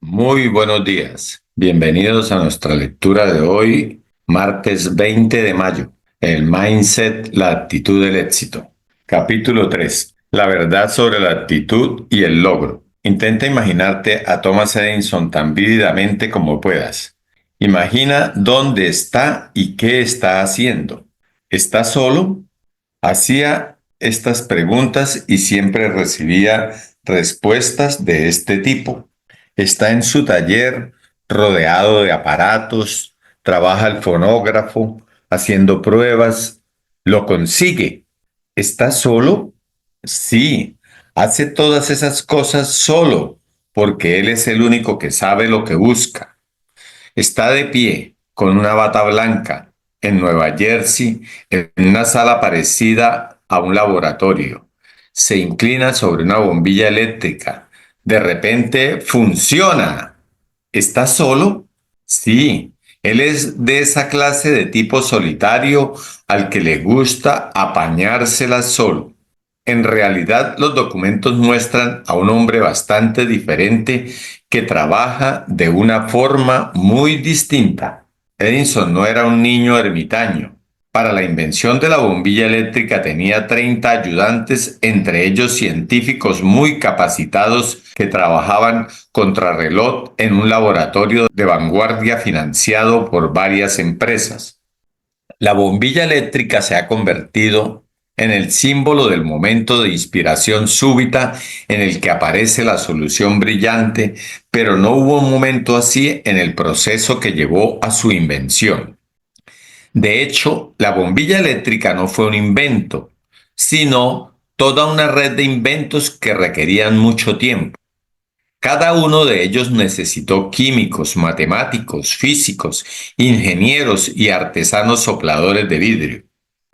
Muy buenos días. Bienvenidos a nuestra lectura de hoy, martes 20 de mayo. El mindset, la actitud del éxito. Capítulo 3. La verdad sobre la actitud y el logro. Intenta imaginarte a Thomas Edison tan vívidamente como puedas. Imagina dónde está y qué está haciendo. ¿Está solo? Hacía estas preguntas y siempre recibía respuestas de este tipo. Está en su taller rodeado de aparatos, trabaja el fonógrafo, haciendo pruebas, lo consigue. ¿Está solo? Sí, hace todas esas cosas solo, porque él es el único que sabe lo que busca. Está de pie, con una bata blanca, en Nueva Jersey, en una sala parecida a un laboratorio. Se inclina sobre una bombilla eléctrica. De repente funciona. ¿Está solo? Sí, él es de esa clase de tipo solitario al que le gusta apañársela solo. En realidad, los documentos muestran a un hombre bastante diferente que trabaja de una forma muy distinta. Edison no era un niño ermitaño. Para la invención de la bombilla eléctrica tenía 30 ayudantes, entre ellos científicos muy capacitados que trabajaban contrarreloj en un laboratorio de vanguardia financiado por varias empresas. La bombilla eléctrica se ha convertido en el símbolo del momento de inspiración súbita en el que aparece la solución brillante, pero no hubo un momento así en el proceso que llevó a su invención. De hecho, la bombilla eléctrica no fue un invento, sino toda una red de inventos que requerían mucho tiempo. Cada uno de ellos necesitó químicos, matemáticos, físicos, ingenieros y artesanos sopladores de vidrio.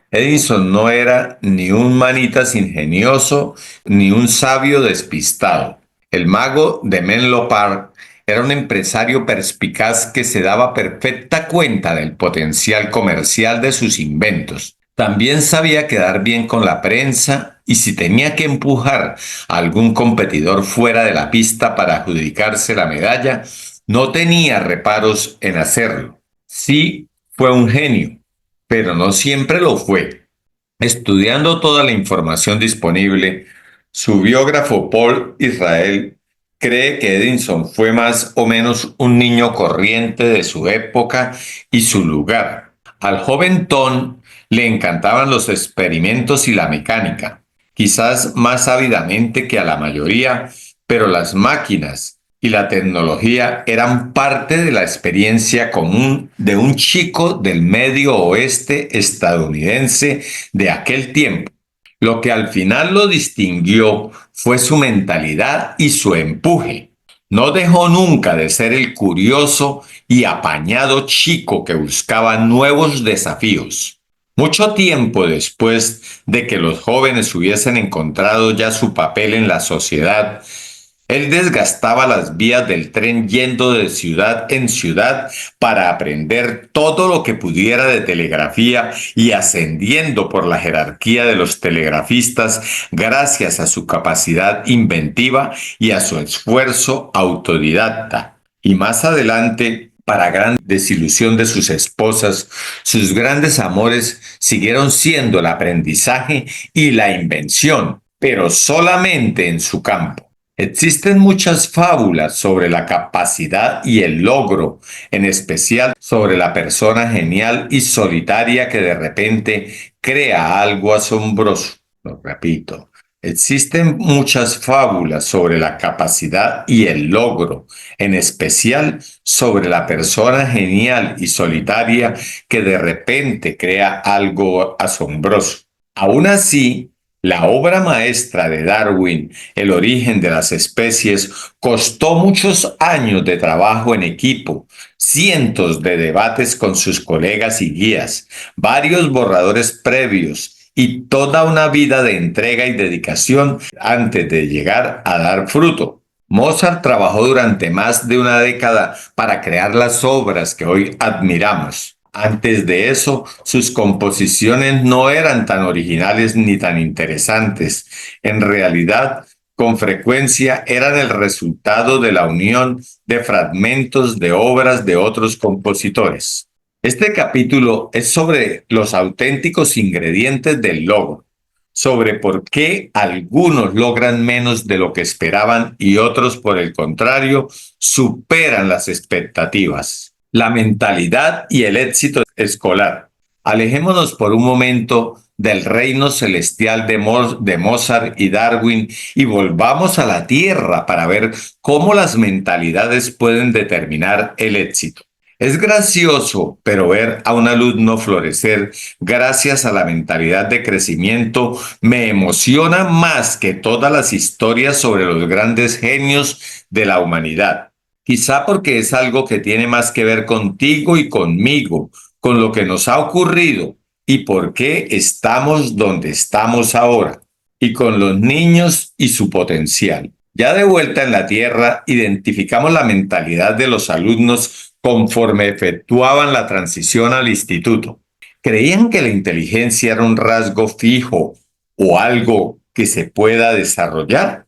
Edison no era ni un manitas ingenioso ni un sabio despistado. El mago de Menlo Park era un empresario perspicaz que se daba perfecta cuenta del potencial comercial de sus inventos. También sabía quedar bien con la prensa y si tenía que empujar a algún competidor fuera de la pista para adjudicarse la medalla, no tenía reparos en hacerlo. Sí, fue un genio, pero no siempre lo fue. Estudiando toda la información disponible, su biógrafo Paul Israel cree que Edison fue más o menos un niño corriente de su época y su lugar. Al joven Tom le encantaban los experimentos y la mecánica, quizás más ávidamente que a la mayoría, pero las máquinas y la tecnología eran parte de la experiencia común de un chico del medio oeste estadounidense de aquel tiempo. Lo que al final lo distinguió fue su mentalidad y su empuje. No dejó nunca de ser el curioso y apañado chico que buscaba nuevos desafíos. Mucho tiempo después de que los jóvenes hubiesen encontrado ya su papel en la sociedad, él desgastaba las vías del tren yendo de ciudad en ciudad para aprender todo lo que pudiera de telegrafía y ascendiendo por la jerarquía de los telegrafistas gracias a su capacidad inventiva y a su esfuerzo autodidacta. Y más adelante, para gran desilusión de sus esposas, sus grandes amores siguieron siendo el aprendizaje y la invención, pero solamente en su campo. Existen muchas fábulas sobre la capacidad y el logro, en especial sobre la persona genial y solitaria que de repente crea algo asombroso. Lo repito, existen muchas fábulas sobre la capacidad y el logro, en especial sobre la persona genial y solitaria que de repente crea algo asombroso. Aún así, la obra maestra de Darwin, El origen de las especies, costó muchos años de trabajo en equipo, cientos de debates con sus colegas y guías, varios borradores previos y toda una vida de entrega y dedicación antes de llegar a dar fruto. Mozart trabajó durante más de una década para crear las obras que hoy admiramos. Antes de eso, sus composiciones no eran tan originales ni tan interesantes. En realidad, con frecuencia eran el resultado de la unión de fragmentos de obras de otros compositores. Este capítulo es sobre los auténticos ingredientes del logro, sobre por qué algunos logran menos de lo que esperaban y otros, por el contrario, superan las expectativas. La mentalidad y el éxito escolar. Alejémonos por un momento del reino celestial de Mozart y Darwin y volvamos a la tierra para ver cómo las mentalidades pueden determinar el éxito. Es gracioso, pero ver a un alumno florecer gracias a la mentalidad de crecimiento me emociona más que todas las historias sobre los grandes genios de la humanidad. Quizá porque es algo que tiene más que ver contigo y conmigo, con lo que nos ha ocurrido y por qué estamos donde estamos ahora, y con los niños y su potencial. Ya de vuelta en la Tierra, identificamos la mentalidad de los alumnos conforme efectuaban la transición al instituto. Creían que la inteligencia era un rasgo fijo o algo que se pueda desarrollar.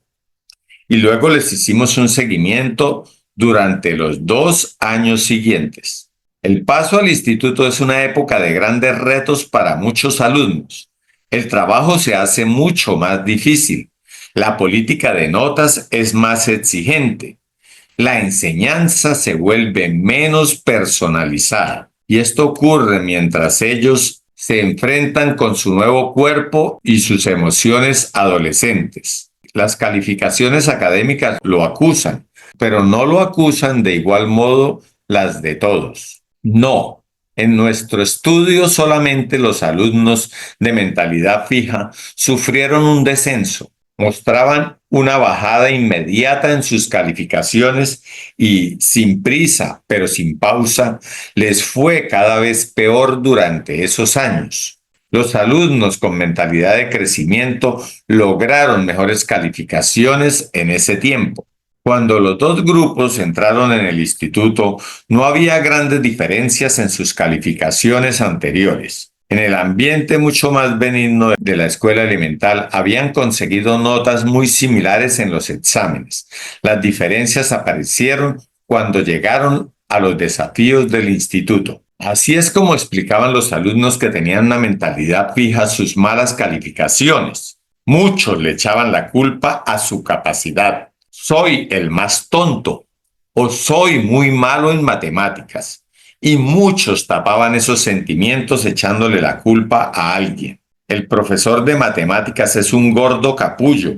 Y luego les hicimos un seguimiento durante los 2 años siguientes. El paso al instituto es una época de grandes retos para muchos alumnos. El trabajo se hace mucho más difícil. La política de notas es más exigente. La enseñanza se vuelve menos personalizada. Y esto ocurre mientras ellos se enfrentan con su nuevo cuerpo y sus emociones adolescentes. Las calificaciones académicas lo acusan, pero no lo acusan de igual modo las de todos. No, en nuestro estudio solamente los alumnos de mentalidad fija sufrieron un descenso, mostraban una bajada inmediata en sus calificaciones y, sin prisa pero sin pausa, les fue cada vez peor durante esos años. Los alumnos con mentalidad de crecimiento lograron mejores calificaciones en ese tiempo. Cuando los dos grupos entraron en el instituto, no había grandes diferencias en sus calificaciones anteriores. En el ambiente mucho más benigno de la escuela elemental habían conseguido notas muy similares en los exámenes. Las diferencias aparecieron cuando llegaron a los desafíos del instituto. Así es como explicaban los alumnos que tenían una mentalidad fija sus malas calificaciones. Muchos le echaban la culpa a su capacidad. Soy el más tonto o soy muy malo en matemáticas. Y muchos tapaban esos sentimientos echándole la culpa a alguien. El profesor de matemáticas es un gordo capullo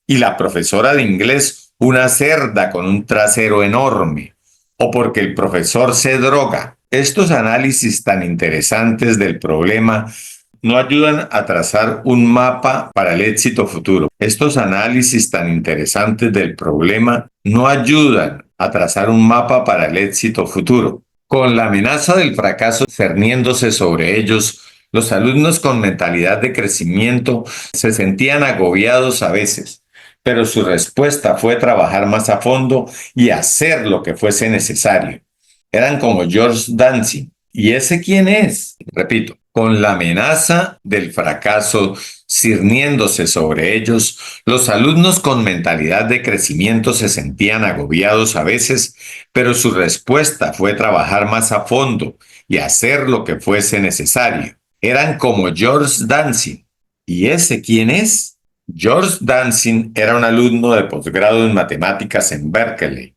y la profesora de inglés una cerda con un trasero enorme. O porque el profesor se droga. Estos análisis tan interesantes del problema no ayudan a trazar un mapa para el éxito futuro. Estos análisis tan interesantes del problema no ayudan a trazar un mapa para el éxito futuro. Con la amenaza del fracaso cerniéndose sobre ellos, los alumnos con mentalidad de crecimiento se sentían agobiados a veces, pero su respuesta fue trabajar más a fondo y hacer lo que fuese necesario. Eran como George Dancy. ¿Y ese quién es? Repito, con la amenaza del fracaso cerniéndose sobre ellos, los alumnos con mentalidad de crecimiento se sentían agobiados a veces, pero su respuesta fue trabajar más a fondo y hacer lo que fuese necesario. Eran como George Dancy. ¿Y ese quién es? George Dancy era un alumno de posgrado en matemáticas en Berkeley.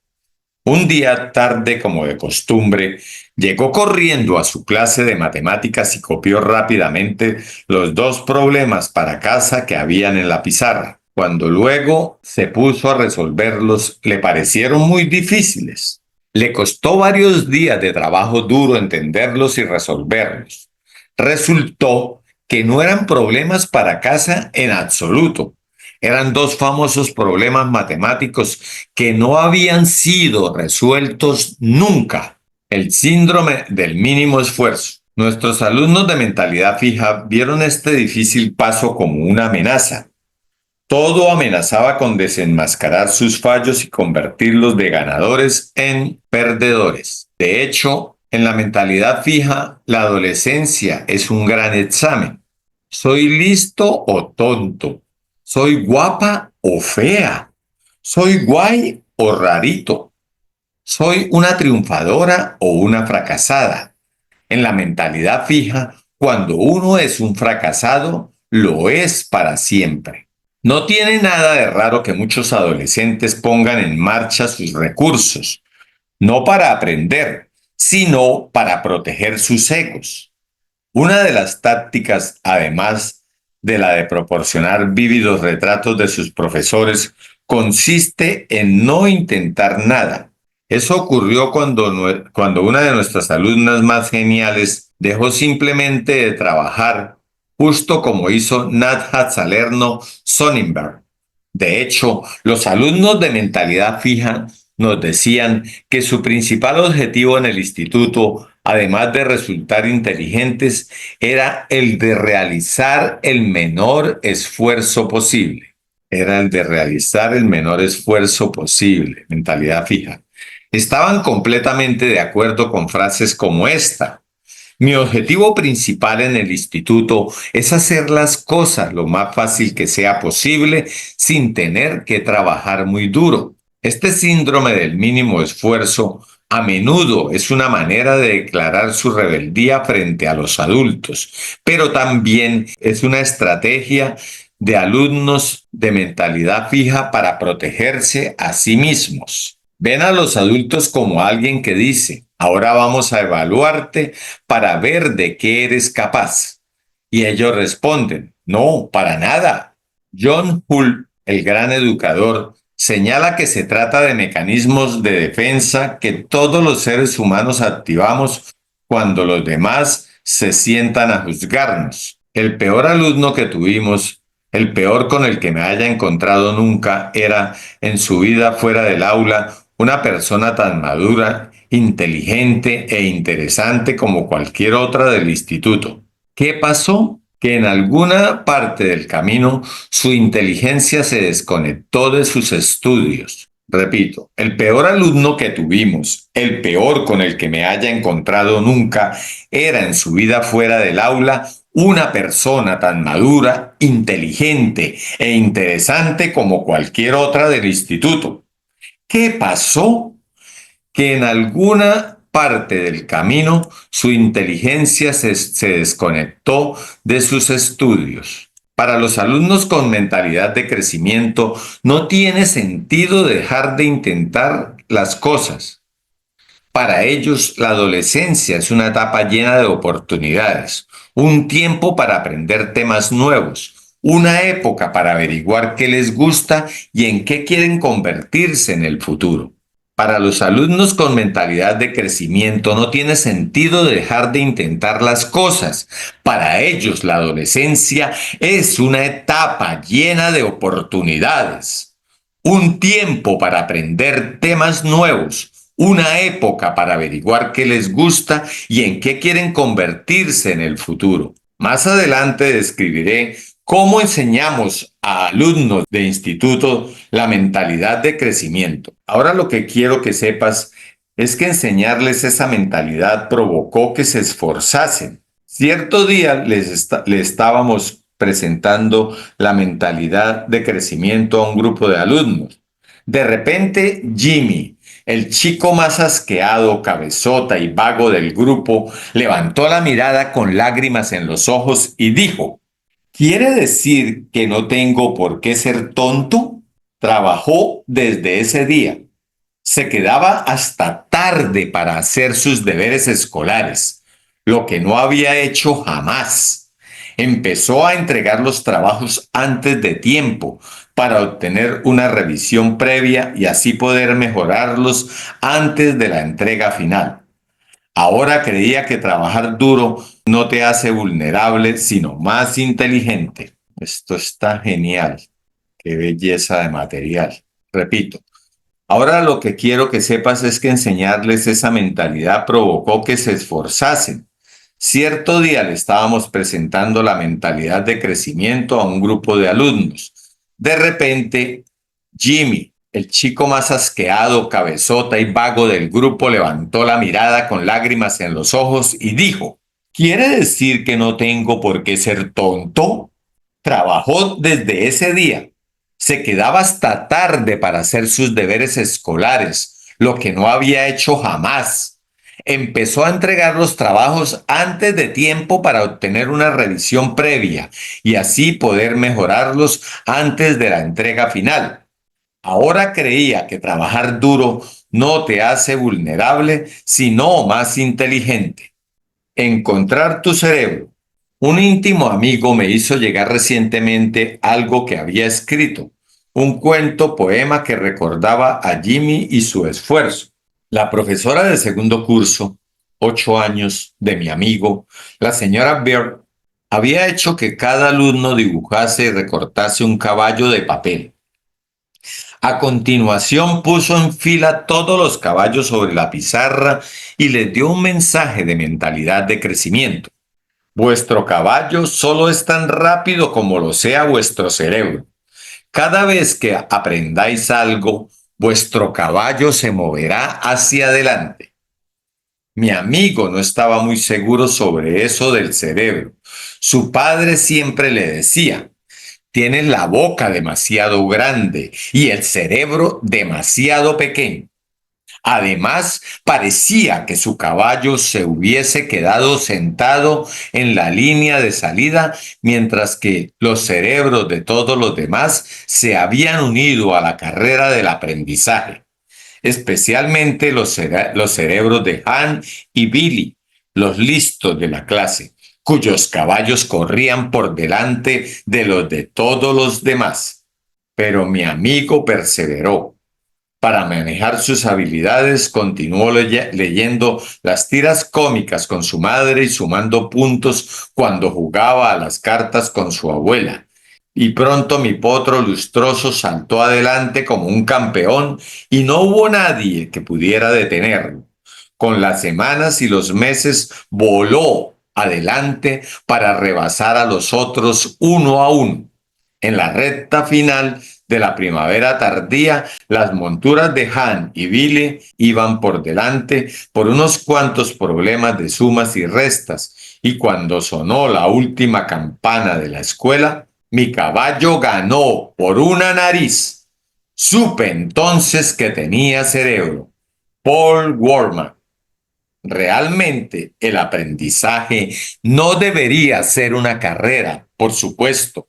Un día, tarde como de costumbre, llegó corriendo a su clase de matemáticas y copió rápidamente los 2 problemas para casa que habían en la pizarra. Cuando luego se puso a resolverlos, le parecieron muy difíciles. Le costó varios días de trabajo duro entenderlos y resolverlos. Resultó que no eran problemas para casa en absoluto. Eran 2 famosos problemas matemáticos que no habían sido resueltos nunca. El síndrome del mínimo esfuerzo. Nuestros alumnos de mentalidad fija vieron este difícil paso como una amenaza. Todo amenazaba con desenmascarar sus fallos y convertirlos de ganadores en perdedores. De hecho, en la mentalidad fija, la adolescencia es un gran examen. ¿Soy listo o tonto? ¿Soy guapa o fea. Soy guay o rarito. Soy una triunfadora o una fracasada. En la mentalidad fija, cuando uno es un fracasado, lo es para siempre. No tiene nada de raro que muchos adolescentes pongan en marcha sus recursos, no para aprender, sino para proteger sus egos. Una de las tácticas, además de la de proporcionar vívidos retratos de sus profesores, consiste en no intentar nada. Eso ocurrió cuando una de nuestras alumnas más geniales dejó simplemente de trabajar, justo como hizo Nathat Salerno Sonnenberg. De hecho, los alumnos de mentalidad fija nos decían que su principal objetivo en el instituto, además de resultar inteligentes, era el de realizar el menor esfuerzo posible. Era el de realizar el menor esfuerzo posible, mentalidad fija. Estaban completamente de acuerdo con frases como esta: mi objetivo principal en el instituto es hacer las cosas lo más fácil que sea posible sin tener que trabajar muy duro. Este síndrome del mínimo esfuerzo a menudo es una manera de declarar su rebeldía frente a los adultos, pero también es una estrategia de alumnos de mentalidad fija para protegerse a sí mismos. Ven a los adultos como alguien que dice: ahora vamos a evaluarte para ver de qué eres capaz. Y ellos responden: no, para nada. John Hull, el gran educador, señala que se trata de mecanismos de defensa que todos los seres humanos activamos cuando los demás se sientan a juzgarnos. El peor alumno que tuvimos, el peor con el que me haya encontrado nunca, era, en su vida fuera del aula, una persona tan madura, inteligente e interesante como cualquier otra del instituto. ¿Qué pasó? Que en alguna parte del camino su inteligencia se desconectó de sus estudios. Repito, el peor alumno que tuvimos, el peor con el que me haya encontrado nunca, era, en su vida fuera del aula, una persona tan madura, inteligente e interesante como cualquier otra del instituto. ¿Qué pasó? Que en alguna parte del camino su inteligencia se desconectó de sus estudios. Para los alumnos con mentalidad de crecimiento, no tiene sentido dejar de intentar las cosas. Para ellos, la adolescencia es una etapa llena de oportunidades, un tiempo para aprender temas nuevos, una época para averiguar qué les gusta y en qué quieren convertirse en el futuro. Para los alumnos con mentalidad de crecimiento no tiene sentido dejar de intentar las cosas. Para ellos la adolescencia es una etapa llena de oportunidades, un tiempo para aprender temas nuevos, una época para averiguar qué les gusta y en qué quieren convertirse en el futuro. Más adelante describiré cómo enseñamos a alumnos de instituto la mentalidad de crecimiento. Ahora lo que quiero que sepas es que enseñarles esa mentalidad provocó que se esforzasen. Cierto día le estábamos presentando la mentalidad de crecimiento a un grupo de alumnos. De repente, Jimmy, el chico más asqueado, cabezota y vago del grupo, levantó la mirada con lágrimas en los ojos y dijo: ¿quiere decir que no tengo por qué ser tonto? Trabajó desde ese día. Se quedaba hasta tarde para hacer sus deberes escolares, lo que no había hecho jamás. Empezó a entregar los trabajos antes de tiempo para obtener una revisión previa y así poder mejorarlos antes de la entrega final. Ahora creía que trabajar duro no te hace vulnerable, sino más inteligente. Esto está genial. Qué belleza de material. Repito, ahora lo que quiero que sepas es que enseñarles esa mentalidad provocó que se esforzasen. Cierto día le estábamos presentando la mentalidad de crecimiento a un grupo de alumnos. De repente, Jimmy, el chico más asqueado, cabezota y vago del grupo, levantó la mirada con lágrimas en los ojos y dijo: ¿quiere decir que no tengo por qué ser tonto? Trabajó desde ese día. Se quedaba hasta tarde para hacer sus deberes escolares, lo que no había hecho jamás. Empezó a entregar los trabajos antes de tiempo para obtener una revisión previa y así poder mejorarlos antes de la entrega final. Ahora creía que trabajar duro no te hace vulnerable, sino más inteligente. Encontrar tu cerebro. Un íntimo amigo me hizo llegar recientemente algo que había escrito, un cuento poema que recordaba a Jimmy y su esfuerzo. La profesora de segundo curso, 8 años, de mi amigo, la señora Bird, había hecho que cada alumno dibujase y recortase un caballo de papel. A continuación puso en fila todos los caballos sobre la pizarra y les dio un mensaje de mentalidad de crecimiento. Vuestro caballo solo es tan rápido como lo sea vuestro cerebro. Cada vez que aprendáis algo, vuestro caballo se moverá hacia adelante. Mi amigo no estaba muy seguro sobre eso del cerebro. Su padre siempre le decía: tienes la boca demasiado grande y el cerebro demasiado pequeño. Además, parecía que su caballo se hubiese quedado sentado en la línea de salida, mientras que los cerebros de todos los demás se habían unido a la carrera del aprendizaje, especialmente los cerebros de Han y Billy, los listos de la clase, cuyos caballos corrían por delante de los de todos los demás. Pero mi amigo perseveró. Para manejar sus habilidades, continuó leyendo las tiras cómicas con su madre y sumando puntos cuando jugaba a las cartas con su abuela. Y pronto mi potro lustroso saltó adelante como un campeón y no hubo nadie que pudiera detenerlo. Con las semanas y los meses voló adelante para rebasar a los otros uno a uno. En la recta final de la primavera tardía, las monturas de Han y Billy iban por delante por unos cuantos problemas de sumas y restas, y cuando sonó la última campana de la escuela, mi caballo ganó por una nariz. Supe entonces que tenía cerebro. Paul Worman. Realmente el aprendizaje no debería ser una carrera, por supuesto,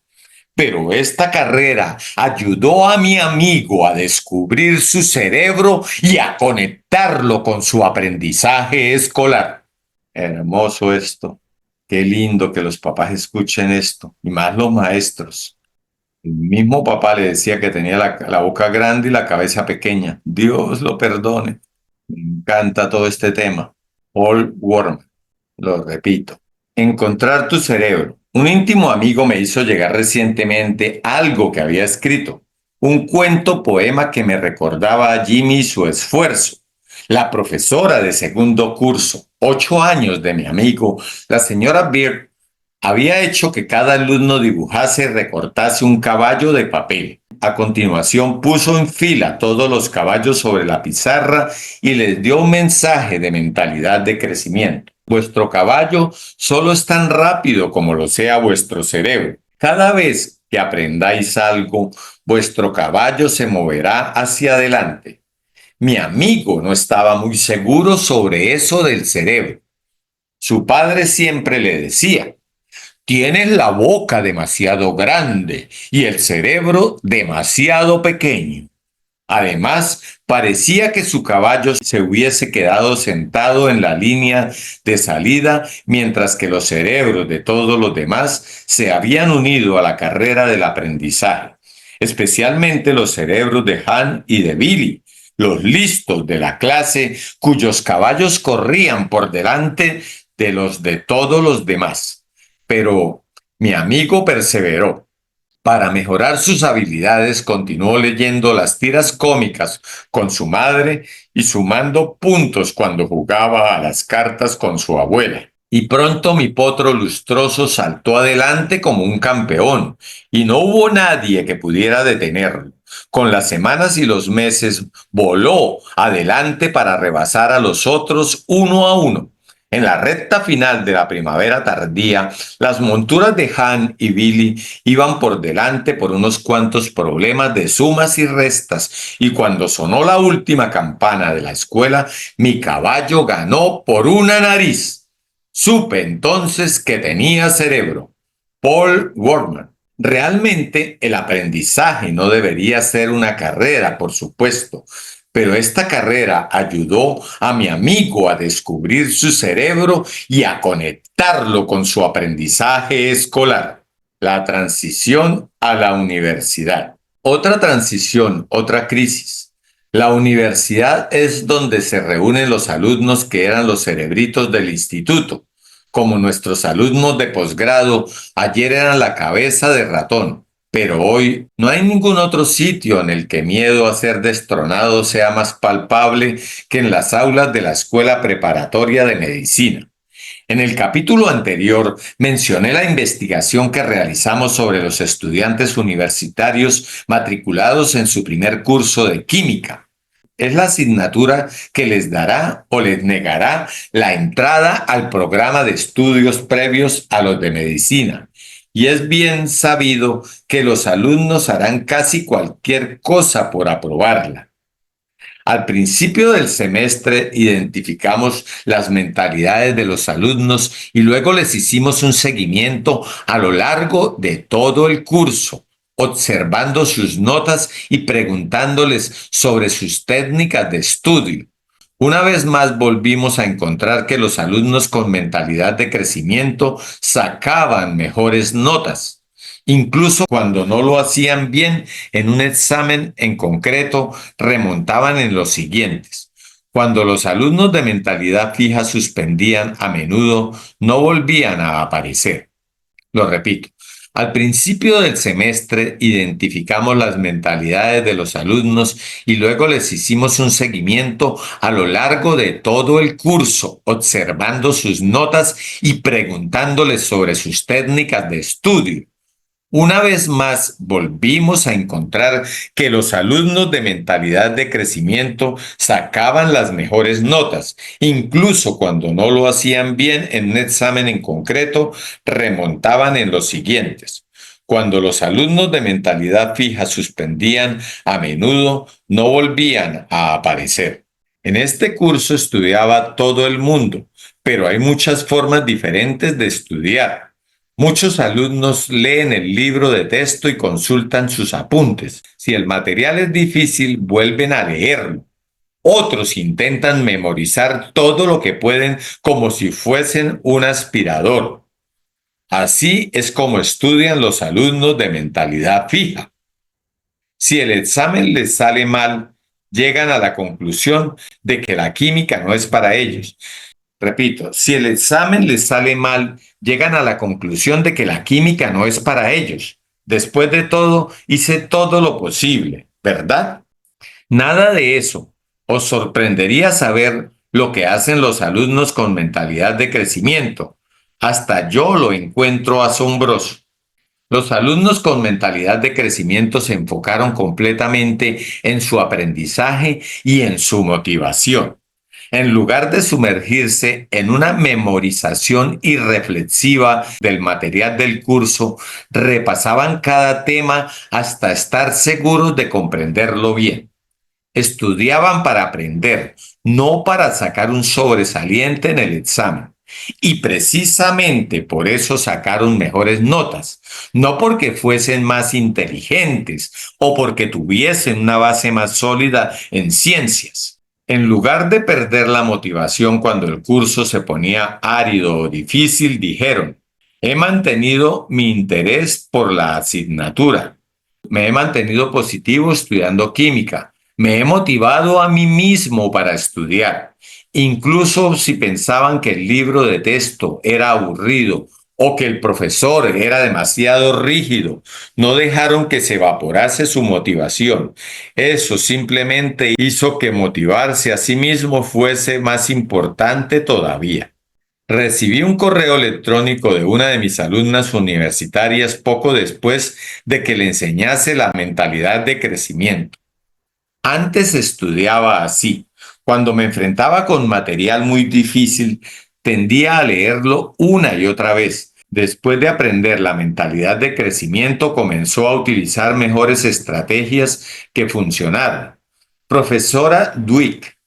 pero esta carrera ayudó a mi amigo a descubrir su cerebro y a conectarlo con su aprendizaje escolar. Hermoso esto. Qué lindo que los papás escuchen esto, y más los maestros. El mismo papá le decía que tenía la boca grande y la cabeza pequeña. Dios lo perdone. Me encanta todo este tema. Paul Worm, lo repito. Encontrar tu cerebro. Un íntimo amigo me hizo llegar recientemente algo que había escrito, un cuento poema que me recordaba a Jimmy y su esfuerzo. La profesora de segundo curso, 8 años, de mi amigo, la señora Bird, había hecho que cada alumno dibujase y recortase un caballo de papel. A continuación puso en fila todos los caballos sobre la pizarra y les dio un mensaje de mentalidad de crecimiento. Vuestro caballo solo es tan rápido como lo sea vuestro cerebro. Cada vez que aprendáis algo, vuestro caballo se moverá hacia adelante. Mi amigo no estaba muy seguro sobre eso del cerebro. Su padre siempre le decía: tienes la boca demasiado grande y el cerebro demasiado pequeño. Además, parecía que su caballo se hubiese quedado sentado en la línea de salida, mientras que los cerebros de todos los demás se habían unido a la carrera del aprendizaje, especialmente los cerebros de Han y de Billy, los listos de la clase, cuyos caballos corrían por delante de los de todos los demás. Pero mi amigo perseveró. Para mejorar sus habilidades, continuó leyendo las tiras cómicas con su madre y sumando puntos cuando jugaba a las cartas con su abuela. Y pronto mi potro lustroso saltó adelante como un campeón, y no hubo nadie que pudiera detenerlo. Con las semanas y los meses voló adelante para rebasar a los otros uno a uno. En la recta final de la primavera tardía, las monturas de Han y Billy iban por delante por unos cuantos problemas de sumas y restas, y cuando sonó la última campana de la escuela, mi caballo ganó por una nariz. Supe entonces que tenía cerebro. Paul Wortman. Realmente el aprendizaje no debería ser una carrera, por supuesto, pero esta carrera ayudó a mi amigo a descubrir su cerebro y a conectarlo con su aprendizaje escolar. La transición a la universidad. Otra transición, otra crisis. La universidad es donde se reúnen los alumnos que eran los cerebritos del instituto. Como nuestros alumnos de posgrado, ayer eran la cabeza de ratón. Pero hoy no hay ningún otro sitio en el que miedo a ser destronado sea más palpable que en las aulas de la Escuela Preparatoria de Medicina. En el capítulo anterior mencioné la investigación que realizamos sobre los estudiantes universitarios matriculados en su primer curso de química. Es la asignatura que les dará o les negará la entrada al programa de estudios previos a los de medicina. Y es bien sabido que los alumnos harán casi cualquier cosa por aprobarla. Al principio del semestre identificamos las mentalidades de los alumnos y luego les hicimos un seguimiento a lo largo de todo el curso, observando sus notas y preguntándoles sobre sus técnicas de estudio. Una vez más volvimos a encontrar que los alumnos con mentalidad de crecimiento sacaban mejores notas. Incluso cuando no lo hacían bien en un examen en concreto, remontaban en los siguientes. Cuando los alumnos de mentalidad fija suspendían, a menudo no volvían a aparecer. Lo repito, al principio del semestre identificamos las mentalidades de los alumnos y luego les hicimos un seguimiento a lo largo de todo el curso, observando sus notas y preguntándoles sobre sus técnicas de estudio. Una vez más, volvimos a encontrar que los alumnos de mentalidad de crecimiento sacaban las mejores notas, incluso cuando no lo hacían bien en un examen en concreto, remontaban en los siguientes. Cuando los alumnos de mentalidad fija suspendían, a menudo no volvían a aparecer. En este curso estudiaba todo el mundo, pero hay muchas formas diferentes de estudiar. Muchos alumnos leen el libro de texto y consultan sus apuntes. Si el material es difícil, vuelven a leerlo. Otros intentan memorizar todo lo que pueden como si fuesen un aspirador. Así es como estudian los alumnos de mentalidad fija. Si el examen les sale mal, llegan a la conclusión de que la química no es para ellos. Repito, si el examen les sale mal, llegan a la conclusión de que la química no es para ellos. Después de todo, hice todo lo posible, ¿verdad? Nada de eso. Os sorprendería saber lo que hacen los alumnos con mentalidad de crecimiento. Hasta yo lo encuentro asombroso. Los alumnos con mentalidad de crecimiento se enfocaron completamente en su aprendizaje y en su motivación. En lugar de sumergirse en una memorización irreflexiva del material del curso, repasaban cada tema hasta estar seguros de comprenderlo bien. Estudiaban para aprender, no para sacar un sobresaliente en el examen. Y precisamente por eso sacaron mejores notas, no porque fuesen más inteligentes o porque tuviesen una base más sólida en ciencias. En lugar de perder la motivación cuando el curso se ponía árido o difícil, dijeron, he mantenido mi interés por la asignatura. Me he mantenido positivo estudiando química. Me he motivado a mí mismo para estudiar. Incluso si pensaban que el libro de texto era aburrido o que el profesor era demasiado rígido, no dejaron que se evaporase su motivación. Eso simplemente hizo que motivarse a sí mismo fuese más importante todavía. Recibí un correo electrónico de una de mis alumnas universitarias poco después de que le enseñase la mentalidad de crecimiento. Antes estudiaba así. Cuando me enfrentaba con material muy difícil, Tendía a leerlo una y otra vez. Después de aprender la mentalidad de crecimiento, comenzó a utilizar mejores estrategias que funcionaron. Profesora Dweck,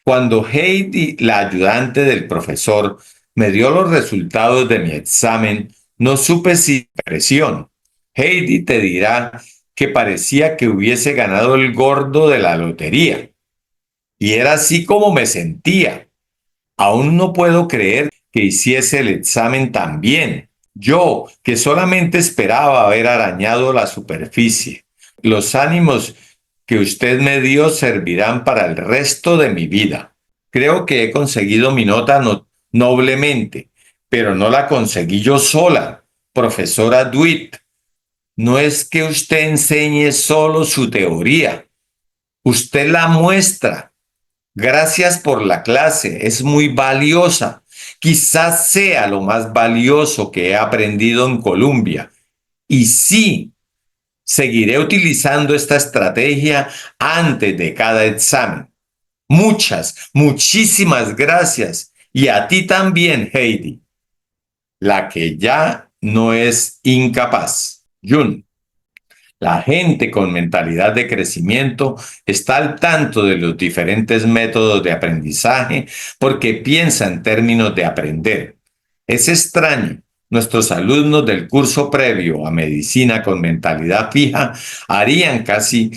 cuando Heidi, la ayudante del profesor, me dio los resultados de mi examen, no supe si presión. Heidi te dirá que parecía que hubiese ganado el gordo de la lotería. Y era así como me sentía. Aún no puedo creer que hiciese el examen tan bien. Yo, que solamente esperaba haber arañado la superficie. Los ánimos que usted me dio servirán para el resto de mi vida. Creo que he conseguido mi nota noblemente, pero no la conseguí yo sola. Profesora Dweck, no es que usted enseñe solo su teoría, usted la muestra. Gracias por la clase, es muy valiosa. Quizás sea lo más valioso que he aprendido en Colombia. Y sí, seguiré utilizando esta estrategia antes de cada examen. Muchísimas gracias. Y a ti también, Heidi, la que ya no es incapaz. Jun. La gente con mentalidad de crecimiento está al tanto de los diferentes métodos de aprendizaje porque piensa en términos de aprender. Es extraño. Nuestros alumnos del curso previo a medicina con mentalidad fija harían casi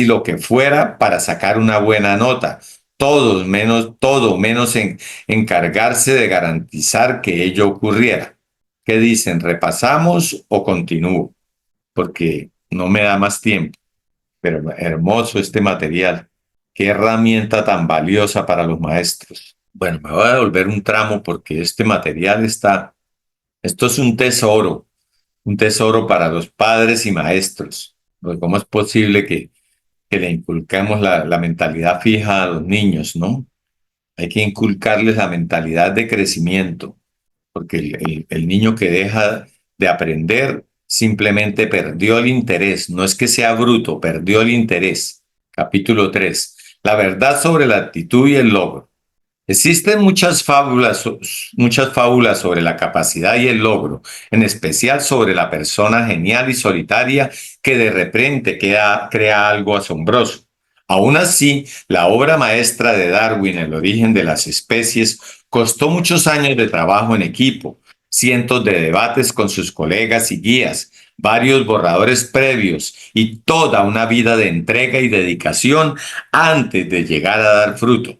lo que fuera para sacar una buena nota. Todo menos encargarse de garantizar que ello ocurriera. ¿Qué dicen? ¿Repasamos o continúo? Porque no me da más tiempo, pero hermoso este material. Qué herramienta tan valiosa para los maestros. Bueno, me voy a devolver un tramo porque este material esto es un tesoro para los padres y maestros. Porque ¿cómo es posible que le inculquemos la mentalidad fija a los niños, no? Hay que inculcarles la mentalidad de crecimiento, porque el niño que deja de aprender simplemente perdió el interés. No es que sea bruto, perdió el interés. Capítulo 3. La verdad sobre la actitud y el logro. Existen muchas fábulas sobre la capacidad y el logro, en especial sobre la persona genial y solitaria que de repente crea algo asombroso. Aún así, la obra maestra de Darwin, El origen de las especies, costó muchos años de trabajo en equipo, cientos de debates con sus colegas y guías, varios borradores previos y toda una vida de entrega y dedicación antes de llegar a dar fruto.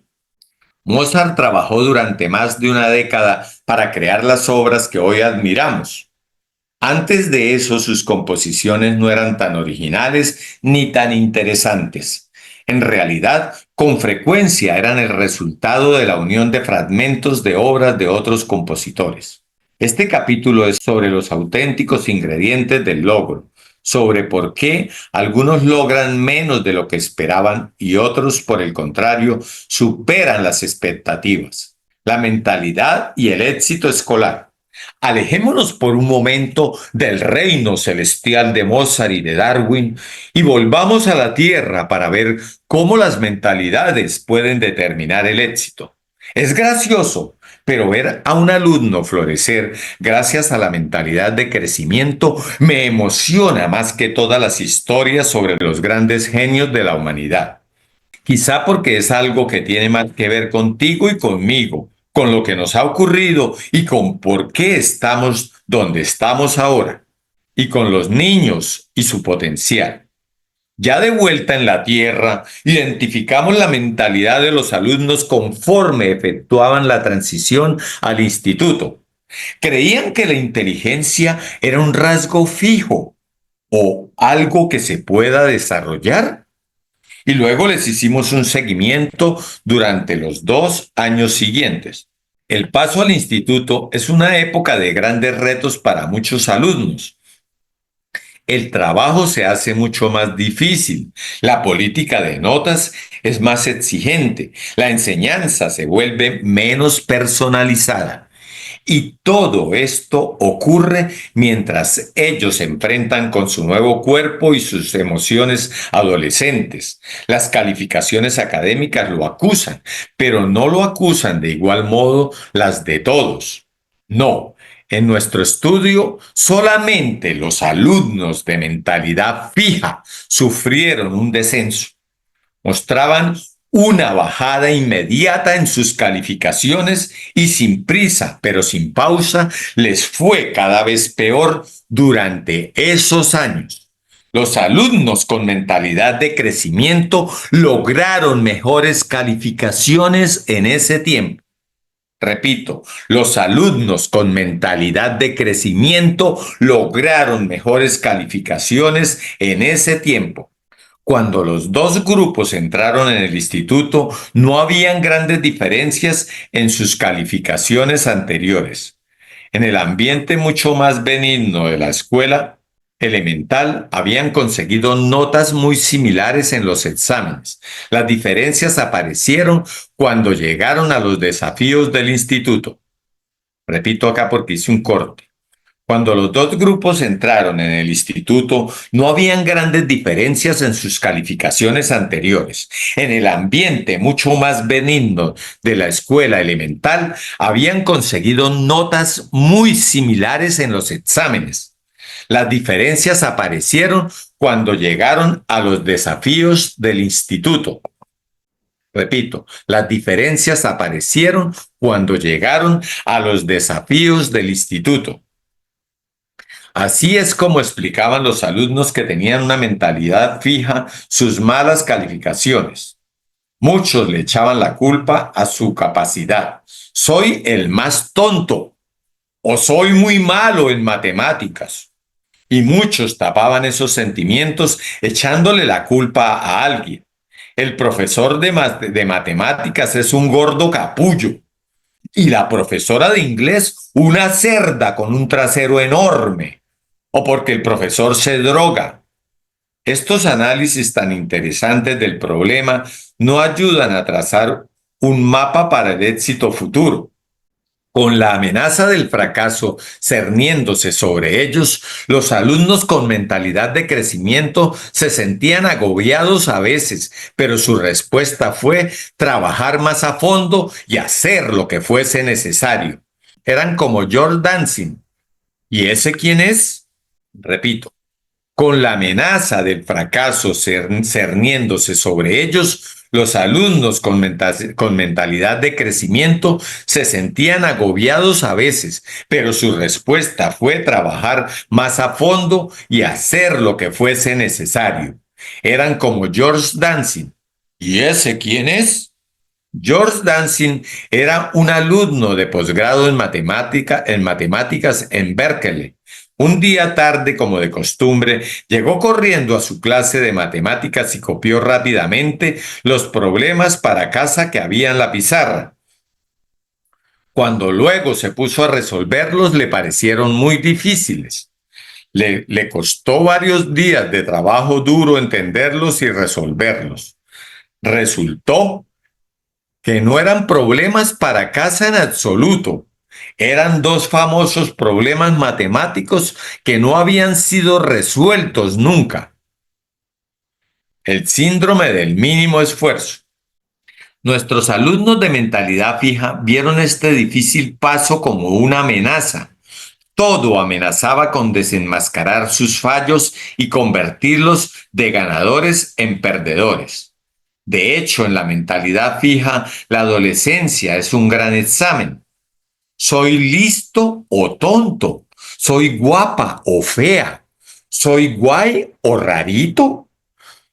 Mozart trabajó durante más de una década para crear las obras que hoy admiramos. Antes de eso, sus composiciones no eran tan originales ni tan interesantes. En realidad, con frecuencia eran el resultado de la unión de fragmentos de obras de otros compositores. Este capítulo es sobre los auténticos ingredientes del logro, sobre por qué algunos logran menos de lo que esperaban y otros, por el contrario, superan las expectativas. La mentalidad y el éxito escolar. Alejémonos por un momento del reino celestial de Mozart y de Darwin y volvamos a la tierra para ver cómo las mentalidades pueden determinar el éxito. Es gracioso, pero ver a un alumno florecer gracias a la mentalidad de crecimiento me emociona más que todas las historias sobre los grandes genios de la humanidad. Quizá porque es algo que tiene más que ver contigo y conmigo, con lo que nos ha ocurrido y con por qué estamos donde estamos ahora, y con los niños y su potencial. Ya de vuelta en la Tierra, identificamos la mentalidad de los alumnos conforme efectuaban la transición al instituto. Creían que la inteligencia era un rasgo fijo o algo que se pueda desarrollar. Y luego les hicimos un seguimiento durante los 2 años siguientes. El paso al instituto es una época de grandes retos para muchos alumnos. El trabajo se hace mucho más difícil, la política de notas es más exigente, la enseñanza se vuelve menos personalizada. Y todo esto ocurre mientras ellos se enfrentan con su nuevo cuerpo y sus emociones adolescentes. Las calificaciones académicas lo acusan, pero no lo acusan de igual modo las de todos. No, en nuestro estudio solamente los alumnos de mentalidad fija sufrieron un descenso. Mostraban una bajada inmediata en sus calificaciones y sin prisa, pero sin pausa, les fue cada vez peor durante esos años. Los alumnos con mentalidad de crecimiento lograron mejores calificaciones en ese tiempo. Repito, los alumnos con mentalidad de crecimiento lograron mejores calificaciones en ese tiempo. Cuando los dos grupos entraron en el instituto, no habían grandes diferencias en sus calificaciones anteriores. En el ambiente mucho más benigno de la escuela elemental, habían conseguido notas muy similares en los exámenes. Las diferencias aparecieron cuando llegaron a los desafíos del instituto. Repito acá porque hice un corte. Cuando los dos grupos entraron en el instituto, no habían grandes diferencias en sus calificaciones anteriores. En el ambiente mucho más benigno de la escuela elemental, habían conseguido notas muy similares en los exámenes. Las diferencias aparecieron cuando llegaron a los desafíos del instituto. Repito, las diferencias aparecieron cuando llegaron a los desafíos del instituto. Así es como explicaban los alumnos que tenían una mentalidad fija sus malas calificaciones. Muchos le echaban la culpa a su capacidad. Soy el más tonto o soy muy malo en matemáticas. Y muchos tapaban esos sentimientos echándole la culpa a alguien. El profesor de matemáticas es un gordo capullo y la profesora de inglés una cerda con un trasero enorme. O porque el profesor se droga. Estos análisis tan interesantes del problema no ayudan a trazar un mapa para el éxito futuro. Con la amenaza del fracaso cerniéndose sobre ellos, los alumnos con mentalidad de crecimiento se sentían agobiados a veces, pero su respuesta fue trabajar más a fondo y hacer lo que fuese necesario. Eran como George Dancing. ¿Y ese quién es? Repito, con la amenaza del fracaso cerniéndose sobre ellos, los alumnos con mentalidad de crecimiento se sentían agobiados a veces, pero su respuesta fue trabajar más a fondo y hacer lo que fuese necesario. Eran como George Dancing. ¿Y ese quién es? George Dancing era un alumno de posgrado en matemáticas en Berkeley. Un día tarde, como de costumbre, llegó corriendo a su clase de matemáticas y copió rápidamente los problemas para casa que había en la pizarra. Cuando luego se puso a resolverlos, le parecieron muy difíciles. Le costó varios días de trabajo duro entenderlos y resolverlos. Resultó que no eran problemas para casa en absoluto. Eran dos famosos problemas matemáticos que no habían sido resueltos nunca. El síndrome del mínimo esfuerzo. Nuestros alumnos de mentalidad fija vieron este difícil paso como una amenaza. Todo amenazaba con desenmascarar sus fallos y convertirlos de ganadores en perdedores. De hecho, en la mentalidad fija, la adolescencia es un gran examen. ¿Soy listo o tonto? ¿Soy guapa o fea? ¿Soy guay o rarito?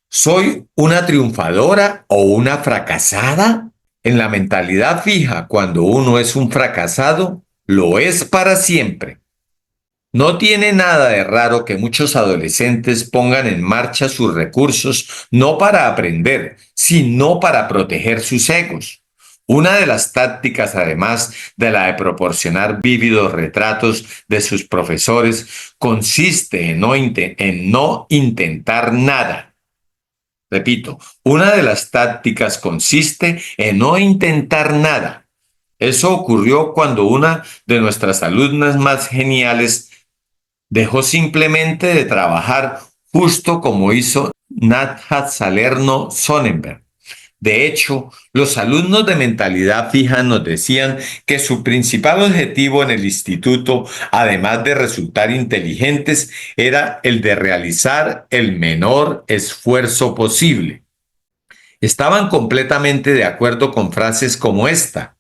¿Soy una triunfadora o una fracasada? En la mentalidad fija, cuando uno es un fracasado, lo es para siempre. No tiene nada de raro que muchos adolescentes pongan en marcha sus recursos no para aprender, sino para proteger sus egos. Una de las tácticas, además de la de proporcionar vívidos retratos de sus profesores, consiste en no intentar nada. Repito, una de las tácticas consiste en no intentar nada. Eso ocurrió cuando una de nuestras alumnas más geniales dejó simplemente de trabajar, justo como hizo Nathan Salerno Sonnenberg. De hecho, los alumnos de mentalidad fija nos decían que su principal objetivo en el instituto, además de resultar inteligentes, era el de realizar el menor esfuerzo posible. Estaban completamente de acuerdo con frases como esta: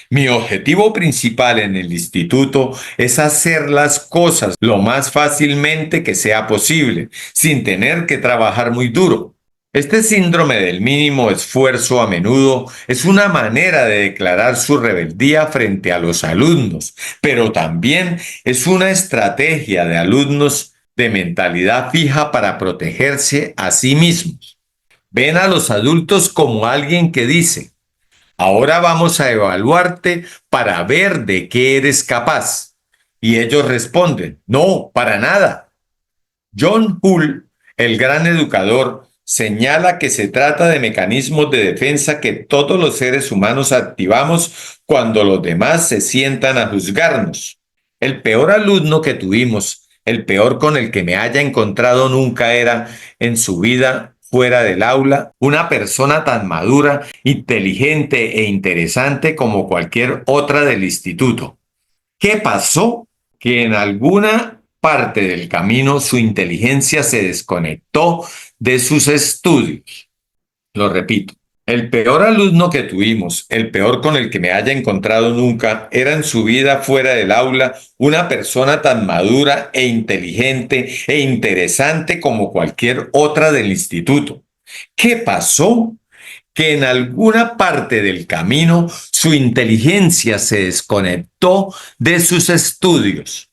mi objetivo principal en el instituto es hacer las cosas lo más fácilmente que sea posible, sin tener que trabajar muy duro. Este síndrome del mínimo esfuerzo a menudo es una manera de declarar su rebeldía frente a los alumnos, pero también es una estrategia de alumnos de mentalidad fija para protegerse a sí mismos. Ven a los adultos como alguien que dice: ahora vamos a evaluarte para ver de qué eres capaz. Y ellos responden: no, para nada. John Hull, el gran educador, señala que se trata de mecanismos de defensa que todos los seres humanos activamos cuando los demás se sientan a juzgarnos. El peor alumno que tuvimos, el peor con el que me haya encontrado nunca, era en su vida fuera del aula una persona tan madura, inteligente e interesante como cualquier otra del instituto. ¿Qué pasó? Que en alguna parte del camino su inteligencia se desconectó de sus estudios. Lo repito, el peor alumno que tuvimos, el peor con el que me haya encontrado nunca, era en su vida fuera del aula una persona tan madura e inteligente e interesante como cualquier otra del instituto. ¿Qué pasó? Que en alguna parte del camino su inteligencia se desconectó de sus estudios.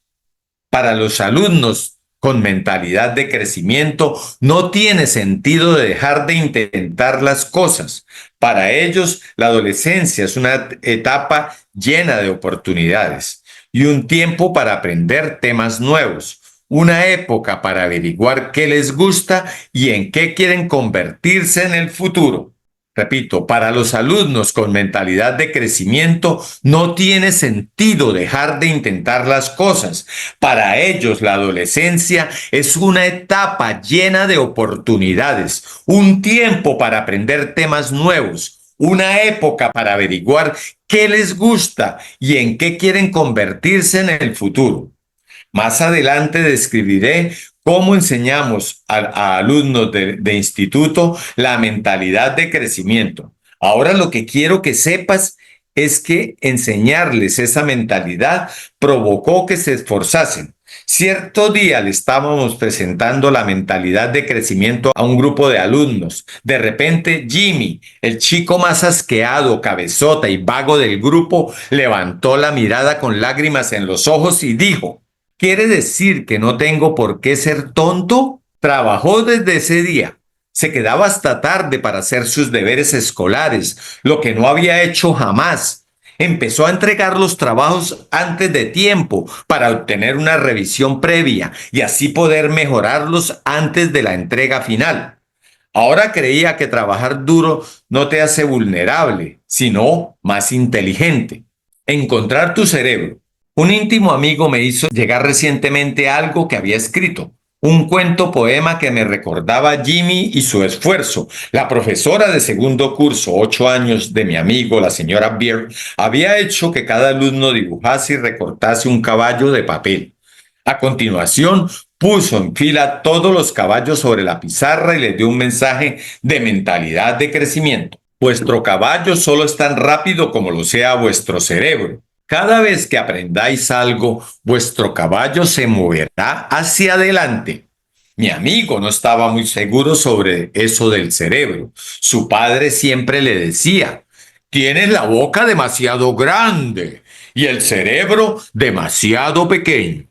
Para los alumnos con mentalidad de crecimiento, no tiene sentido de dejar de intentar las cosas. Para ellos, la adolescencia es una etapa llena de oportunidades y un tiempo para aprender temas nuevos, una época para averiguar qué les gusta y en qué quieren convertirse en el futuro. Repito, para los alumnos con mentalidad de crecimiento no tiene sentido dejar de intentar las cosas. Para ellos la adolescencia es una etapa llena de oportunidades, un tiempo para aprender temas nuevos, una época para averiguar qué les gusta y en qué quieren convertirse en el futuro. Más adelante describiré cómo enseñamos a alumnos de instituto la mentalidad de crecimiento. Ahora lo que quiero que sepas es que enseñarles esa mentalidad provocó que se esforzasen. Cierto día le estábamos presentando la mentalidad de crecimiento a un grupo de alumnos. De repente, Jimmy, el chico más asqueado, cabezota y vago del grupo, levantó la mirada con lágrimas en los ojos y dijo: ¿quiere decir que no tengo por qué ser tonto? Trabajó desde ese día. Se quedaba hasta tarde para hacer sus deberes escolares, lo que no había hecho jamás. Empezó a entregar los trabajos antes de tiempo para obtener una revisión previa y así poder mejorarlos antes de la entrega final. Ahora creía que trabajar duro no te hace vulnerable, sino más inteligente. Encontrar tu cerebro. Un íntimo amigo me hizo llegar recientemente algo que había escrito, un cuento poema que me recordaba a Jimmy y su esfuerzo. La profesora de segundo curso, 8 años, de mi amigo, la señora Beer, había hecho que cada alumno dibujase y recortase un caballo de papel. A continuación, puso en fila todos los caballos sobre la pizarra y les dio un mensaje de mentalidad de crecimiento. Vuestro caballo solo es tan rápido como lo sea vuestro cerebro. Cada vez que aprendáis algo, vuestro caballo se moverá hacia adelante. Mi amigo no estaba muy seguro sobre eso del cerebro. Su padre siempre le decía: tienes la boca demasiado grande y el cerebro demasiado pequeño.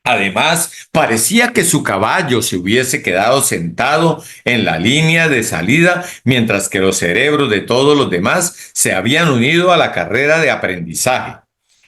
Además, parecía que su caballo se hubiese quedado sentado en la línea de salida mientras que los cerebros de todos los demás se habían unido a la carrera de aprendizaje,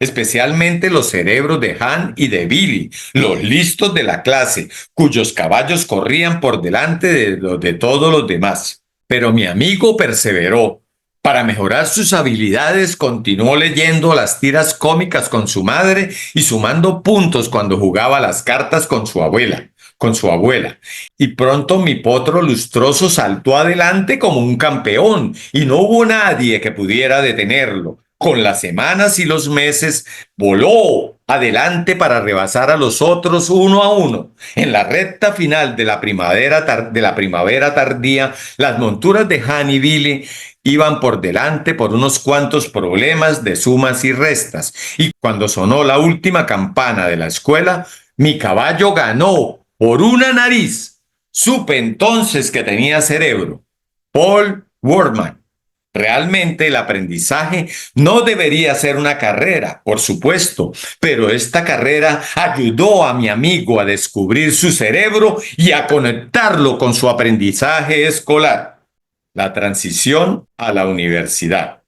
especialmente los cerebros de Han y de Billy, los listos de la clase, cuyos caballos corrían por delante de los de todos los demás. Pero mi amigo perseveró. Para mejorar sus habilidades, continuó leyendo las tiras cómicas con su madre y sumando puntos cuando jugaba las cartas con su abuela. Y pronto mi potro lustroso saltó adelante como un campeón y no hubo nadie que pudiera detenerlo. Con las semanas y los meses voló adelante para rebasar a los otros uno a uno. En la recta final de la primavera tardía, las monturas de Han y Billy iban por delante por unos cuantos problemas de sumas y restas. Y cuando sonó la última campana de la escuela, mi caballo ganó por una nariz. Supe entonces que tenía cerebro. Paul Wortman. Realmente el aprendizaje no debería ser una carrera, por supuesto, pero esta carrera ayudó a mi amigo a descubrir su cerebro y a conectarlo con su aprendizaje escolar. La transición a la universidad.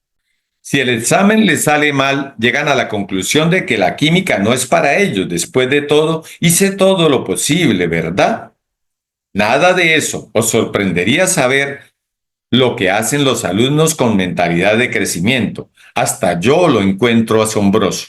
Si el examen les sale mal, llegan a la conclusión de que la química no es para ellos. Después de todo, hice todo lo posible, ¿verdad? Nada de eso. Os sorprendería saber lo que hacen los alumnos con mentalidad de crecimiento. Hasta yo lo encuentro asombroso.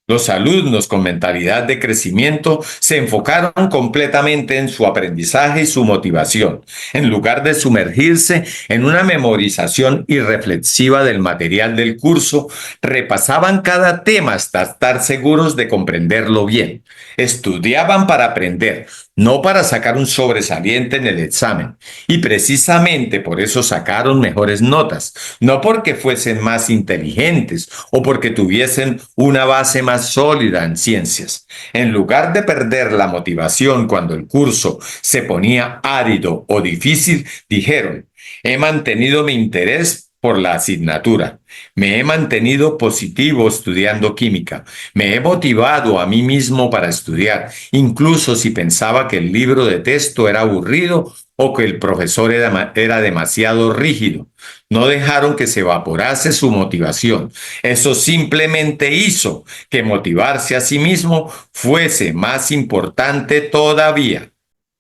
Los alumnos con mentalidad de crecimiento se enfocaron completamente en su aprendizaje y su motivación, en lugar de sumergirse en una memorización irreflexiva del material del curso, repasaban cada tema hasta estar seguros de comprenderlo bien. Estudiaban para aprender, no para sacar un sobresaliente en el examen. Y precisamente por eso sacaron mejores notas, no porque fuesen más inteligentes o porque tuviesen una base más sólida en ciencias. En lugar de perder la motivación cuando el curso se ponía árido o difícil, dijeron, he mantenido mi interés por la asignatura. Me he mantenido positivo estudiando química. Me he motivado a mí mismo para estudiar, incluso si pensaba que el libro de texto era aburrido o que el profesor era demasiado rígido. No dejaron que se evaporase su motivación. Eso simplemente hizo que motivarse a sí mismo fuese más importante todavía.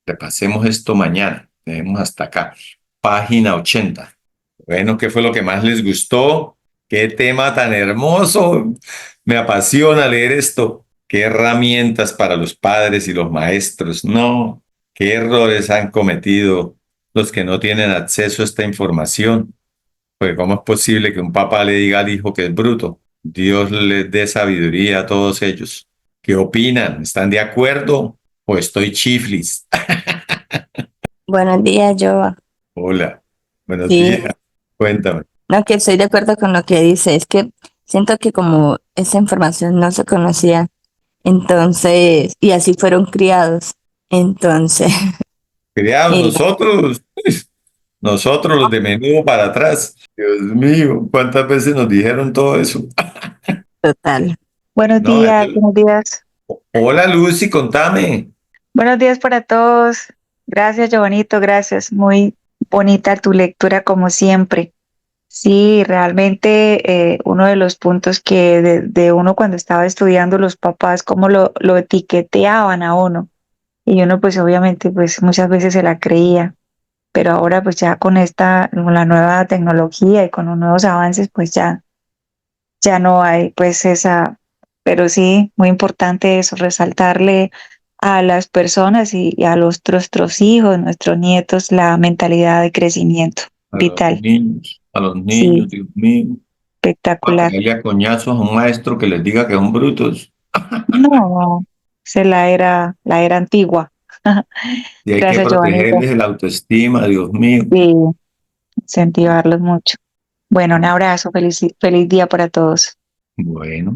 Repasemos esto mañana. Tenemos hasta acá. Página 80. Bueno, ¿qué fue lo que más les gustó? ¿Qué tema tan hermoso? Me apasiona leer esto. ¿Qué herramientas para los padres y los maestros? No, ¿qué errores han cometido los que no tienen acceso a esta información? Pues ¿cómo es posible que un papá le diga al hijo que es bruto? Dios les dé sabiduría a todos ellos. ¿Qué opinan? ¿Están de acuerdo o estoy chiflis? Buenos días, yo. Hola, buenos Sí, días. Cuéntame. no, que estoy de acuerdo con lo que dice. Es que siento que como esa información no se conocía, entonces, y así fueron criados. Entonces, Criados el, nosotros los de menudo para atrás. Dios mío, ¿cuántas veces nos dijeron todo eso? total. Buenos No, días, buenos días. hola Lucy, contame. Buenos días para todos. Gracias, Giovanito, gracias. Muy bonita tu lectura como siempre. Sí, realmente uno de los puntos que de uno cuando estaba estudiando los papás, cómo lo etiqueteaban a uno. Y uno pues obviamente pues muchas veces se la creía, pero ahora pues ya con la nueva tecnología y con los nuevos avances pues ya no hay pues esa, pero sí, muy importante eso, resaltarle a las personas y a nuestros hijos, nuestros nietos, la mentalidad de crecimiento vital. A los Sí, niños, Dios mío. Para espectacular. pegarle a coñazos a un maestro que les diga que son brutos. No, esa es la era antigua. Y hay que Gracias, Giovanita. protegerles el autoestima, Dios mío. Y incentivarlos mucho. Bueno, un abrazo, feliz día para todos. Bueno.